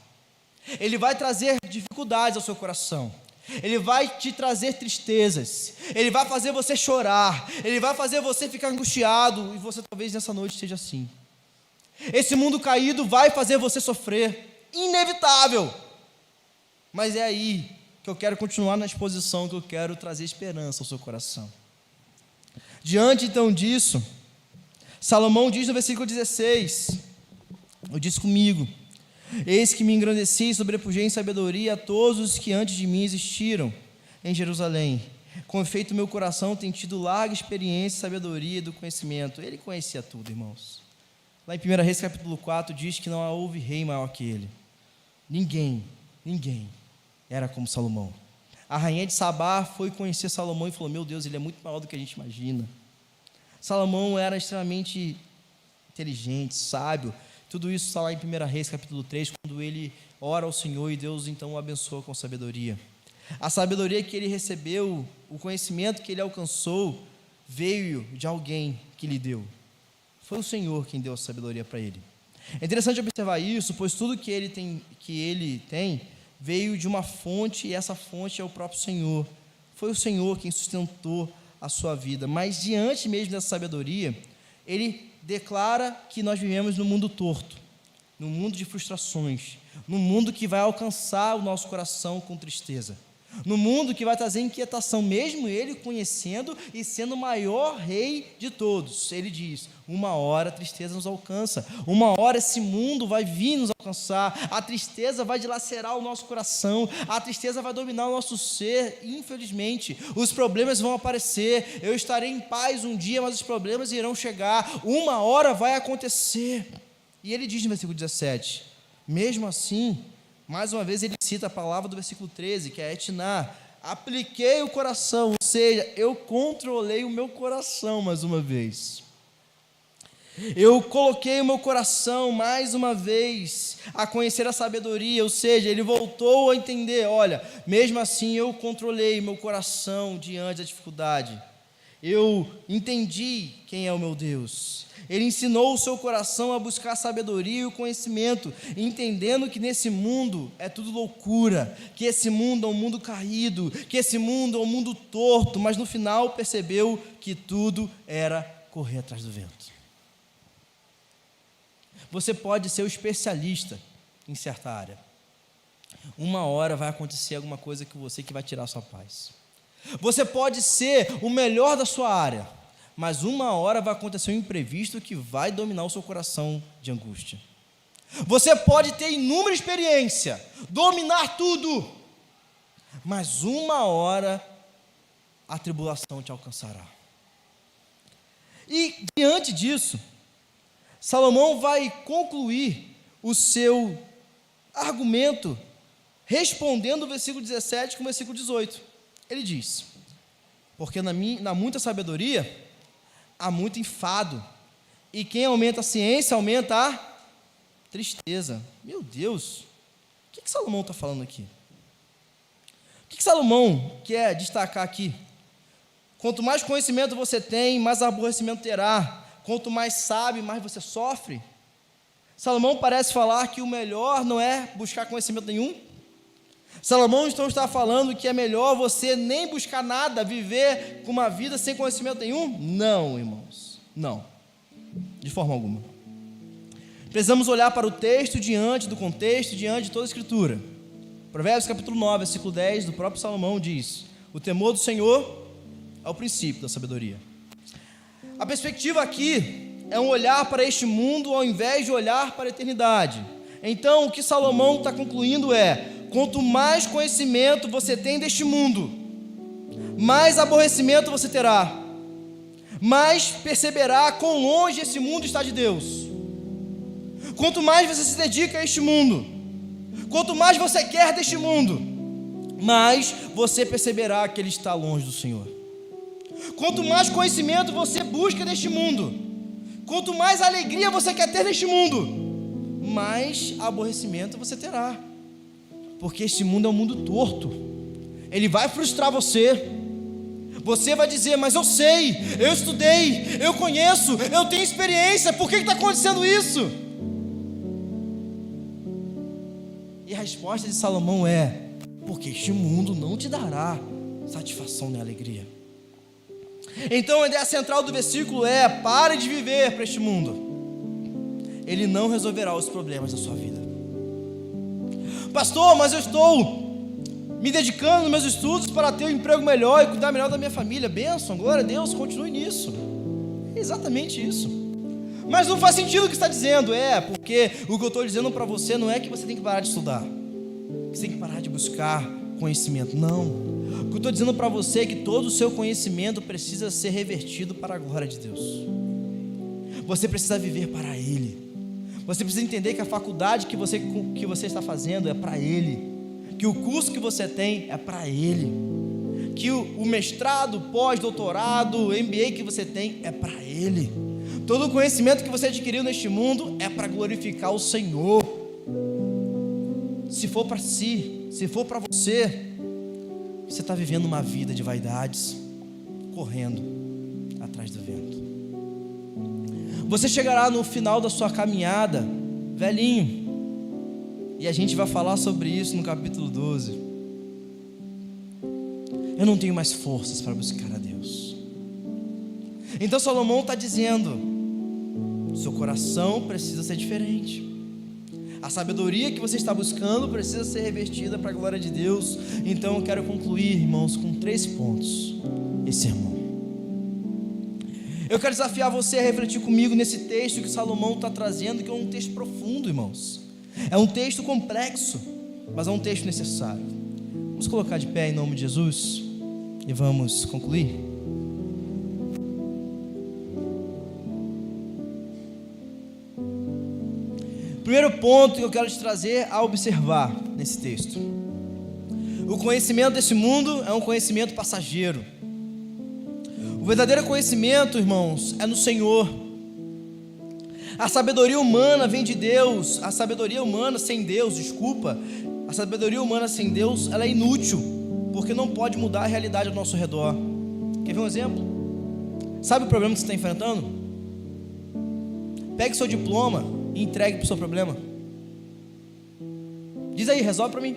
Ele vai trazer dificuldades ao seu coração. Ele vai te trazer tristezas. Ele vai fazer você chorar. Ele vai fazer você ficar angustiado. E você talvez nessa noite esteja assim. Esse mundo caído vai fazer você sofrer. Inevitável. Mas é aí que eu quero continuar na exposição, que eu quero trazer esperança ao seu coração. Diante então disso, Salomão diz no versículo 16: eu disse comigo: eis que me engrandeci e sobrepujei em sabedoria a todos os que antes de mim existiram em Jerusalém. Com efeito, meu coração tem tido larga experiência, sabedoria e do conhecimento. Ele conhecia tudo, irmãos. Lá em 1 Reis capítulo 4 diz que não houve rei maior que ele. Ninguém era como Salomão. A rainha de Sabá foi conhecer Salomão e falou: meu Deus, ele é muito maior do que a gente imagina. Salomão era extremamente inteligente, sábio, Tudo isso está lá em 1 Reis, capítulo 3, quando ele ora ao Senhor e Deus então o abençoa com sabedoria. A sabedoria que ele recebeu, o conhecimento que ele alcançou, veio de alguém que lhe deu. Foi o Senhor quem deu a sabedoria para ele. É interessante observar isso, pois tudo que ele tem veio de uma fonte, e essa fonte é o próprio Senhor. Foi o Senhor quem sustentou a sua vida. Mas diante mesmo dessa sabedoria, ele declara que nós vivemos num mundo torto, num mundo de frustrações, num mundo que vai alcançar o nosso coração com tristeza, no mundo que vai trazer inquietação, mesmo ele conhecendo e sendo o maior rei de todos. Ele diz: uma hora a tristeza nos alcança, uma hora esse mundo vai vir nos alcançar, a tristeza vai dilacerar o nosso coração, a tristeza vai dominar o nosso ser, infelizmente, os problemas vão aparecer, eu estarei em paz um dia, mas os problemas irão chegar, uma hora vai acontecer. E ele diz no versículo 17, mesmo assim, mais uma vez ele cita a palavra do versículo 13, que é etná, apliquei o coração, ou seja, eu controlei o meu coração mais uma vez. Eu coloquei o meu coração mais uma vez a conhecer a sabedoria, ou seja, ele voltou a entender, olha, mesmo assim eu controlei meu coração diante da dificuldade. Eu entendi quem é o meu Deus. Ele ensinou o seu coração a buscar a sabedoria e o conhecimento, entendendo que nesse mundo é tudo loucura, que esse mundo é um mundo caído, que esse mundo é um mundo torto, mas no final percebeu que tudo era correr atrás do vento. Você pode ser o especialista em certa área. Uma hora vai acontecer alguma coisa que vai tirar a sua paz. Você pode ser o melhor da sua área, mas uma hora vai acontecer um imprevisto que vai dominar o seu coração de angústia. Você pode ter inúmera experiência, dominar tudo, mas uma hora a tribulação te alcançará. E diante disso, Salomão vai concluir o seu argumento respondendo o versículo 17 com o versículo 18. Ele diz: porque na muita sabedoria há muito enfado, e quem aumenta a ciência aumenta a tristeza. Meu Deus, o que Salomão está falando aqui? O que Salomão quer destacar aqui? Quanto mais conhecimento você tem, mais aborrecimento terá. Quanto mais sabe, mais você sofre. Salomão parece falar que o melhor não é buscar conhecimento nenhum. Salomão então está falando que é melhor você nem buscar nada, viver com uma vida sem conhecimento nenhum? Não, irmãos, não, de forma alguma. Precisamos olhar para o texto diante do contexto, diante de toda a Escritura. Provérbios capítulo 9, versículo 10, do próprio Salomão diz: o temor do Senhor é o princípio da sabedoria. A perspectiva aqui é um olhar para este mundo ao invés de olhar para a eternidade. Então, o que Salomão está concluindo é: quanto mais conhecimento você tem deste mundo, mais aborrecimento você terá, mais perceberá quão longe esse mundo está de Deus. Quanto mais você se dedica a este mundo, quanto mais você quer deste mundo, mais você perceberá que ele está longe do Senhor. Quanto mais conhecimento você busca deste mundo, quanto mais alegria você quer ter neste mundo, mais aborrecimento você terá. Porque este mundo é um mundo torto, ele vai frustrar você. Você vai dizer: mas eu sei, eu estudei, eu conheço, eu tenho experiência, por que está acontecendo isso? E a resposta de Salomão é: porque este mundo não te dará satisfação nem alegria. Então a ideia central do versículo é: pare de viver para este mundo, ele não resolverá os problemas da sua vida. Pastor, mas eu estou me dedicando nos meus estudos para ter um emprego melhor e cuidar melhor da minha família. Bênção, glória a Deus, continue nisso. É exatamente isso. Mas não faz sentido o que está dizendo. Porque o que eu estou dizendo para você não é que você tem que parar de estudar, que você tem que parar de buscar conhecimento. Não. O que eu estou dizendo para você é que todo o seu conhecimento precisa ser revertido para a glória de Deus. Você precisa viver para Ele. Você precisa entender que a faculdade que você está fazendo é para Ele, que o curso que você tem é para Ele, que o mestrado, pós-doutorado, MBA que você tem é para Ele. Todo o conhecimento que você adquiriu neste mundo é para glorificar o Senhor. Se for para si, se for para você, você está vivendo uma vida de vaidades, correndo atrás do vento. Você chegará no final da sua caminhada, velhinho, e a gente vai falar sobre isso no capítulo 12. Eu não tenho mais forças para buscar a Deus. Então Salomão está dizendo: seu coração precisa ser diferente. A sabedoria que você está buscando precisa ser revestida para a glória de Deus. Então eu quero concluir, irmãos, com 3 pontos esse sermão. Eu quero desafiar você a refletir comigo nesse texto que Salomão está trazendo, que é um texto profundo, irmãos. É um texto complexo, mas é um texto necessário. Vamos colocar de pé em nome de Jesus e vamos concluir. Primeiro ponto que eu quero te trazer a observar nesse texto: o conhecimento desse mundo é um conhecimento passageiro. O verdadeiro conhecimento, irmãos, é no Senhor. A sabedoria humana vem de Deus. A sabedoria humana sem Deus, a sabedoria humana sem Deus, ela é inútil, porque não pode mudar a realidade ao nosso redor. Quer ver um exemplo? Sabe o problema que você está enfrentando? Pegue seu diploma e entregue para o seu problema. Diz aí, resolve para mim.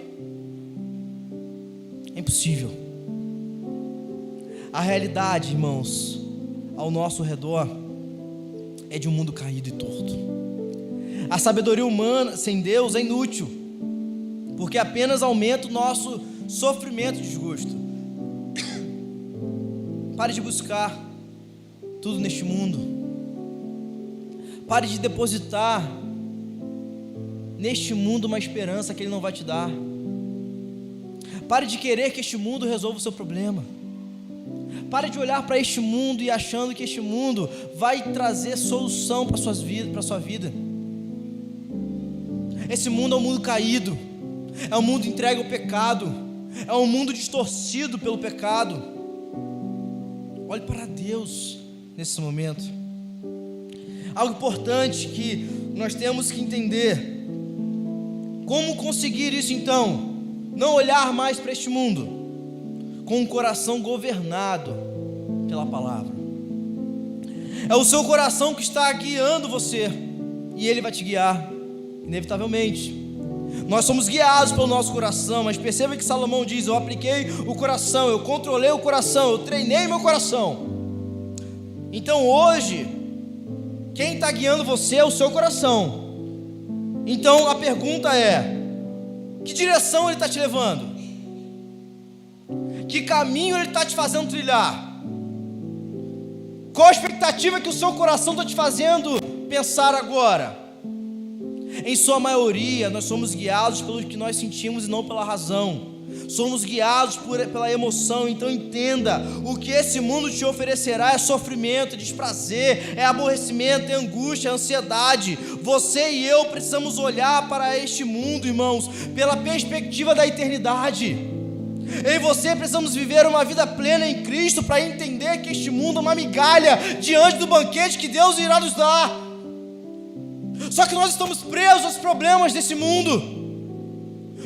É impossível. A realidade, irmãos, ao nosso redor é de um mundo caído e torto. A sabedoria humana sem Deus é inútil, porque apenas aumenta o nosso sofrimento e desgosto. Pare de buscar tudo neste mundo. Pare de depositar neste mundo uma esperança que Ele não vai te dar. Pare de querer que este mundo resolva o seu problema. Pare de olhar para este mundo e achando que este mundo vai trazer solução para a sua vida. Esse mundo é um mundo caído, é um mundo entregue ao pecado, é um mundo distorcido pelo pecado. Olhe para Deus nesse momento. Algo importante que nós temos que entender: como conseguir isso então? Não olhar mais para este mundo com um coração governado pela palavra. É o seu coração que está guiando você, e ele vai te guiar, inevitavelmente. Nós somos guiados pelo nosso coração, mas perceba que Salomão diz: eu apliquei o coração, eu controlei o coração, eu treinei meu coração. Então hoje, quem está guiando você é o seu coração. Então a pergunta é: que direção ele está te levando? Que caminho ele está te fazendo trilhar? Qual a expectativa que o seu coração está te fazendo pensar agora? Em sua maioria, nós somos guiados pelo que nós sentimos e não pela razão. Somos guiados pela emoção. Então entenda: o que esse mundo te oferecerá é sofrimento, é desprazer, é aborrecimento, é angústia, é ansiedade. Você e eu precisamos olhar para este mundo, irmãos, pela perspectiva da eternidade. Eu e você precisamos viver uma vida plena em Cristo para entender que este mundo é uma migalha diante do banquete que Deus irá nos dar. Só que nós estamos presos aos problemas desse mundo.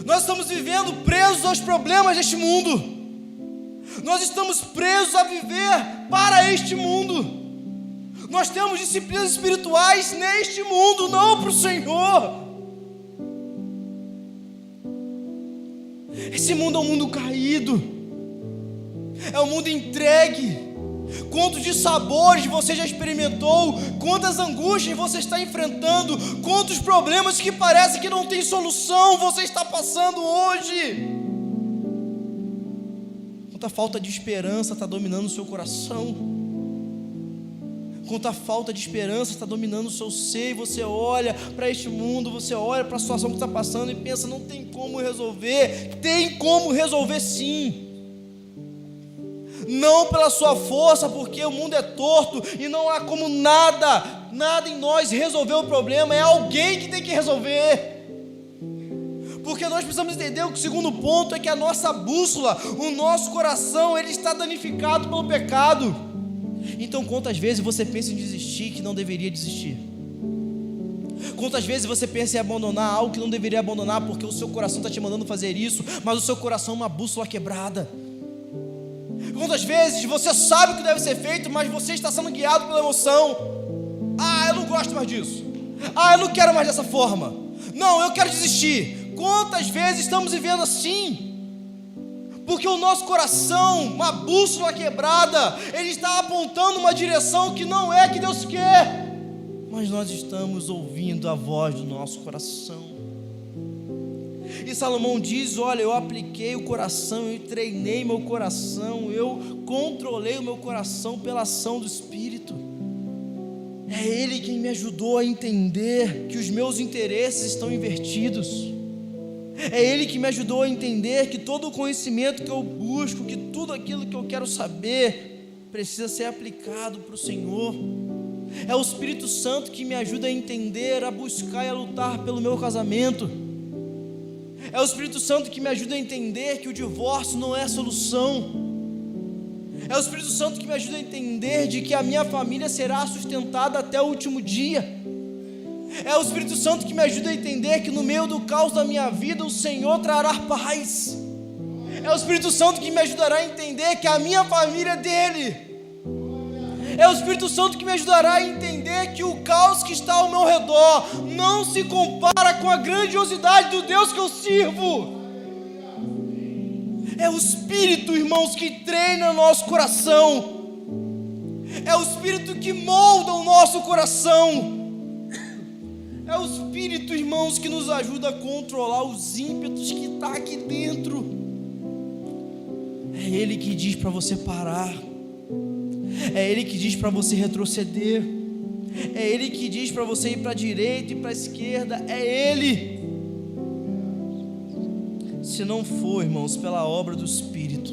Nós estamos vivendo presos aos problemas deste mundo. Nós estamos presos a viver para este mundo. Nós temos disciplinas espirituais neste mundo, não para o Senhor. Esse mundo é um mundo caído, é um mundo entregue. Quantos dissabores você já experimentou? Quantas angústias você está enfrentando? Quantos problemas que parece que não tem solução você está passando hoje? Quanta falta de esperança está dominando o seu coração? Quanta falta de esperança está dominando o seu ser? E você olha para este mundo, você olha para a situação que está passando e pensa: não tem como resolver. Tem como resolver sim. Não pela sua força, porque o mundo é torto e não há como nada em nós resolver o problema. É alguém que tem que resolver. Porque nós precisamos entender que o segundo ponto é que a nossa bússola, o nosso coração, ele está danificado pelo pecado. Então, quantas vezes você pensa em desistir que não deveria desistir? Quantas vezes você pensa em abandonar algo que não deveria abandonar porque o seu coração está te mandando fazer isso, mas o seu coração é uma bússola quebrada? Quantas vezes você sabe o que deve ser feito, mas você está sendo guiado pela emoção? Eu não gosto mais disso. Eu não quero mais dessa forma. Não, eu quero desistir. Quantas vezes estamos vivendo assim? Porque o nosso coração, uma bússola quebrada, ele está apontando uma direção que não é a que Deus quer. Mas nós estamos ouvindo a voz do nosso coração. E Salomão diz: olha, eu apliquei o coração, eu treinei meu coração, eu controlei o meu coração pela ação do Espírito. É Ele quem me ajudou a entender que os meus interesses estão invertidos. É Ele que me ajudou a entender que todo o conhecimento que eu busco, que tudo aquilo que eu quero saber, precisa ser aplicado para o Senhor. É o Espírito Santo que me ajuda a entender, a buscar e a lutar pelo meu casamento. É o Espírito Santo que me ajuda a entender que o divórcio não é a solução. É o Espírito Santo que me ajuda a entender de que a minha família será sustentada até o último dia. É o Espírito Santo que me ajuda a entender que no meio do caos da minha vida o Senhor trará paz. É o Espírito Santo que me ajudará a entender que a minha família é dele. É o Espírito Santo que me ajudará a entender que o caos que está ao meu redor não se compara com a grandiosidade do Deus que eu sirvo. É o Espírito, irmãos, que treina o nosso coração. É o Espírito que molda o nosso coração. É o Espírito, irmãos, que nos ajuda a controlar os ímpetos que está aqui dentro. É Ele que diz para você parar. É Ele que diz para você retroceder. É Ele que diz para você ir para a direita e para a esquerda. É Ele. Se não for, irmãos, pela obra do Espírito,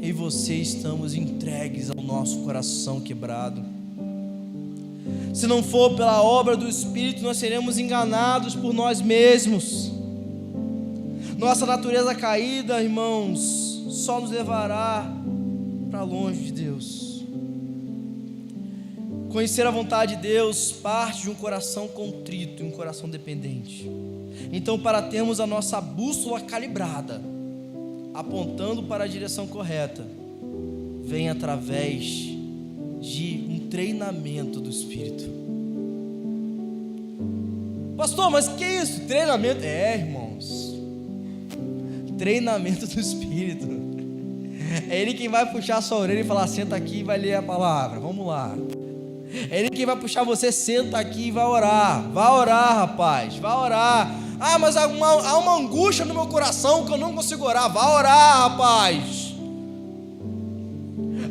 eu e você estamos entregues ao nosso coração quebrado. Se não for pela obra do Espírito, nós seremos enganados por nós mesmos. Nossa natureza caída, irmãos, só nos levará para longe de Deus. Conhecer a vontade de Deus parte de um coração contrito e um coração dependente. Então, para termos a nossa bússola calibrada, apontando para a direção correta, vem através de um treinamento do Espírito. Pastor, mas que é isso? Treinamento? irmãos, treinamento do Espírito. É Ele quem vai puxar a sua orelha e falar: senta aqui e vai ler a palavra, vamos lá. É Ele quem vai puxar você: senta aqui e vai orar. Vai orar, rapaz, vai orar. Mas há uma angústia no meu coração que eu não consigo orar. Vai orar, rapaz.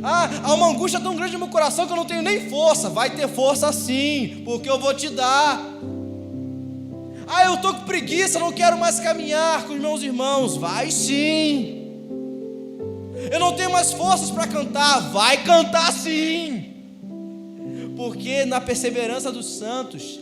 Há uma angústia tão grande no meu coração que eu não tenho nem força. Vai ter força sim, porque eu vou te dar. Eu estou com preguiça, não quero mais caminhar com os meus irmãos. Vai sim. Eu não tenho mais forças para cantar. Vai cantar sim. Porque na perseverança dos santos,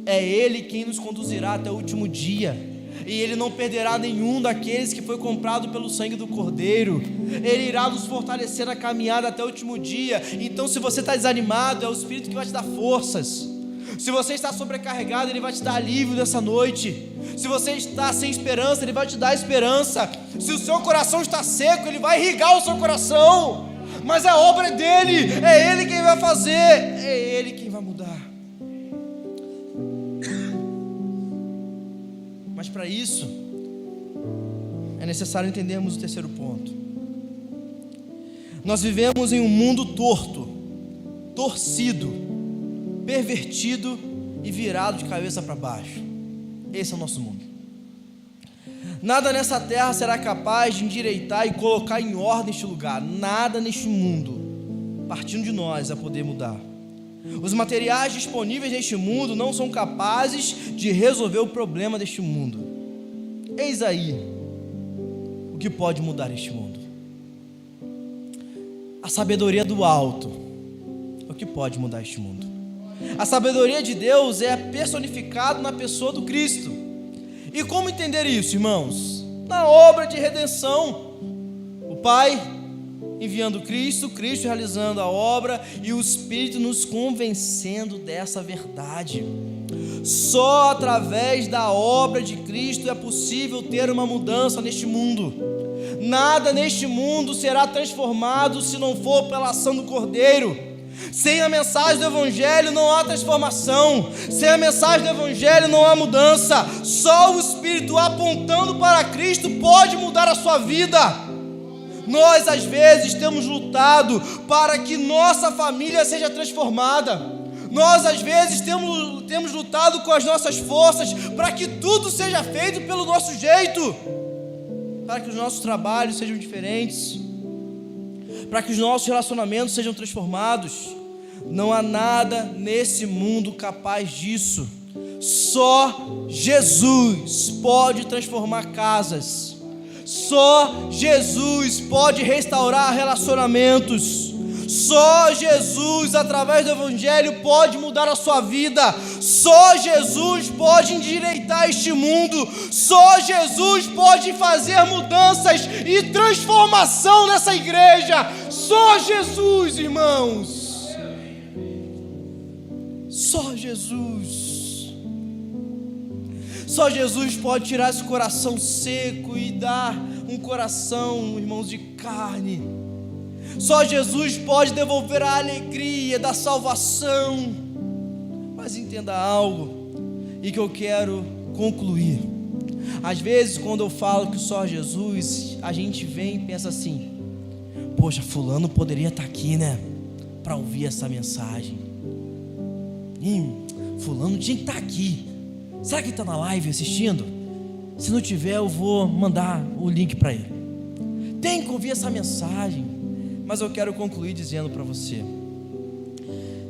é Ele quem nos conduzirá até o último dia. E Ele não perderá nenhum daqueles que foi comprado pelo sangue do Cordeiro. Ele irá nos fortalecer na caminhada até o último dia. Então, se você está desanimado, é o Espírito que vai te dar forças. Se você está sobrecarregado, Ele vai te dar alívio nessa noite. Se você está sem esperança, Ele vai te dar esperança. Se o seu coração está seco, Ele vai irrigar o seu coração. Mas a obra é dEle, é Ele quem vai fazer, é Ele quem vai mudar. Mas para isso, é necessário entendermos o terceiro ponto. Nós vivemos em um mundo torto, torcido, pervertido e virado de cabeça para baixo. Esse é o nosso mundo. Nada nessa terra será capaz de endireitar e colocar em ordem este lugar. Nada neste mundo, partindo de nós, a poder mudar. Os materiais disponíveis neste mundo não são capazes de resolver o problema deste mundo. Eis aí o que pode mudar este mundo. A sabedoria do alto é o que pode mudar este mundo. A sabedoria de Deus é personificada na pessoa do Cristo. E como entender isso, irmãos? Na obra de redenção. O Pai enviando Cristo, Cristo realizando a obra e o Espírito nos convencendo dessa verdade. Só através da obra de Cristo é possível ter uma mudança neste mundo. Nada neste mundo será transformado se não for pela ação do Cordeiro. Sem a mensagem do Evangelho não há transformação. Sem a mensagem do Evangelho não há mudança. Só o Espírito apontando para Cristo pode mudar a sua vida. Nós às vezes temos lutado para que nossa família seja transformada. Nós às vezes temos lutado com as nossas forças para que tudo seja feito pelo nosso jeito, para que os nossos trabalhos sejam diferentes, para que os nossos relacionamentos sejam transformados. Não há nada nesse mundo capaz disso. Só Jesus pode transformar casas. Só Jesus pode restaurar relacionamentos. Só Jesus, através do Evangelho, pode mudar a sua vida. Só Jesus pode endireitar este mundo. Só Jesus pode fazer mudanças e transformação nessa igreja. Só Jesus, irmãos. Só Jesus. Só Jesus pode tirar esse coração seco e dar um coração, irmãos, de carne. Só Jesus pode devolver a alegria da salvação. Mas entenda algo, e que eu quero concluir. Às vezes, quando eu falo que só Jesus, a gente vem e pensa assim: poxa, fulano poderia estar aqui, né? Para ouvir essa mensagem. Fulano tinha que estar aqui. Será que ele está na live assistindo? Se não tiver, eu vou mandar o link para ele. Tem que ouvir essa mensagem. Mas eu quero concluir dizendo para você: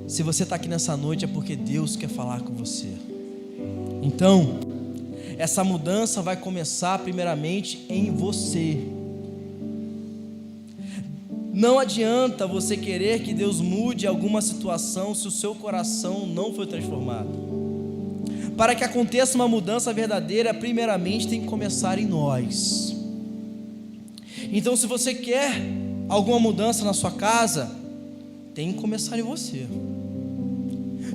se você está aqui nessa noite é porque Deus quer falar com você. Então, essa mudança vai começar primeiramente em você. Não adianta você querer que Deus mude alguma situação se o seu coração não foi transformado. Para que aconteça uma mudança verdadeira, primeiramente tem que começar em nós. Então, se você quer alguma mudança na sua casa, tem que começar em você.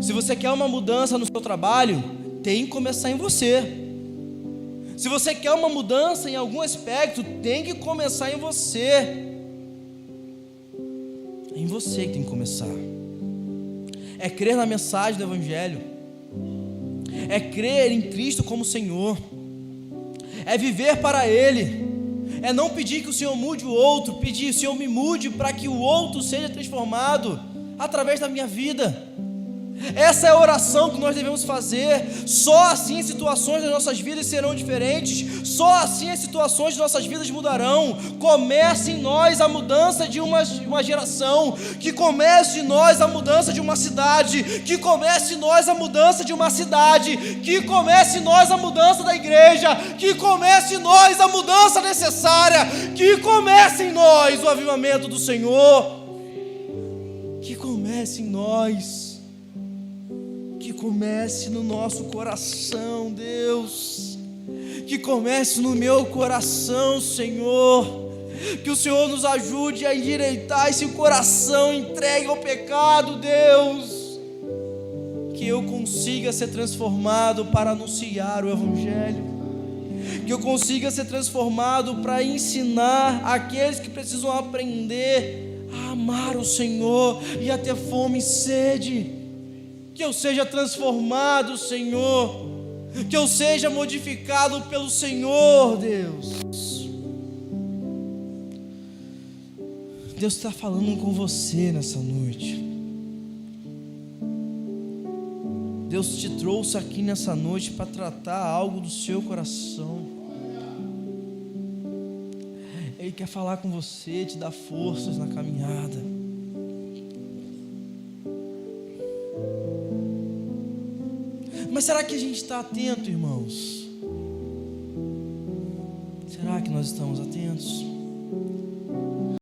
Se você quer uma mudança no seu trabalho, tem que começar em você. Se você quer uma mudança em algum aspecto, tem que começar em você. É em você que tem que começar. É crer na mensagem do Evangelho. É crer em Cristo como Senhor. É viver para Ele. É não pedir que o Senhor mude o outro, pedir: Senhor, me mude para que o outro seja transformado através da minha vida. Essa é a oração que nós devemos fazer. Só assim as situações das nossas vidas serão diferentes. Só assim as situações de nossas vidas mudarão. Comece em nós a mudança de uma geração. Que comece em nós a mudança de uma cidade. Que comece em nós a mudança de uma cidade. Que comece em nós a mudança da igreja. Que comece em nós a mudança necessária. Que comece em nós o avivamento do Senhor. Que comece em nós. Que comece no nosso coração, Deus. Que comece no meu coração, Senhor. Que o Senhor nos ajude a endireitar esse coração entregue ao pecado, Deus. Que eu consiga ser transformado para anunciar o Evangelho. Que eu consiga ser transformado para ensinar aqueles que precisam aprender a amar o Senhor e a ter fome e sede. Que eu seja transformado, Senhor. Que eu seja modificado pelo Senhor, Deus. Deus está falando com você nessa noite. Deus te trouxe aqui nessa noite para tratar algo do seu coração. Ele quer falar com você, te dar forças na caminhada. Mas será que a gente está atento, irmãos? Será que nós estamos atentos?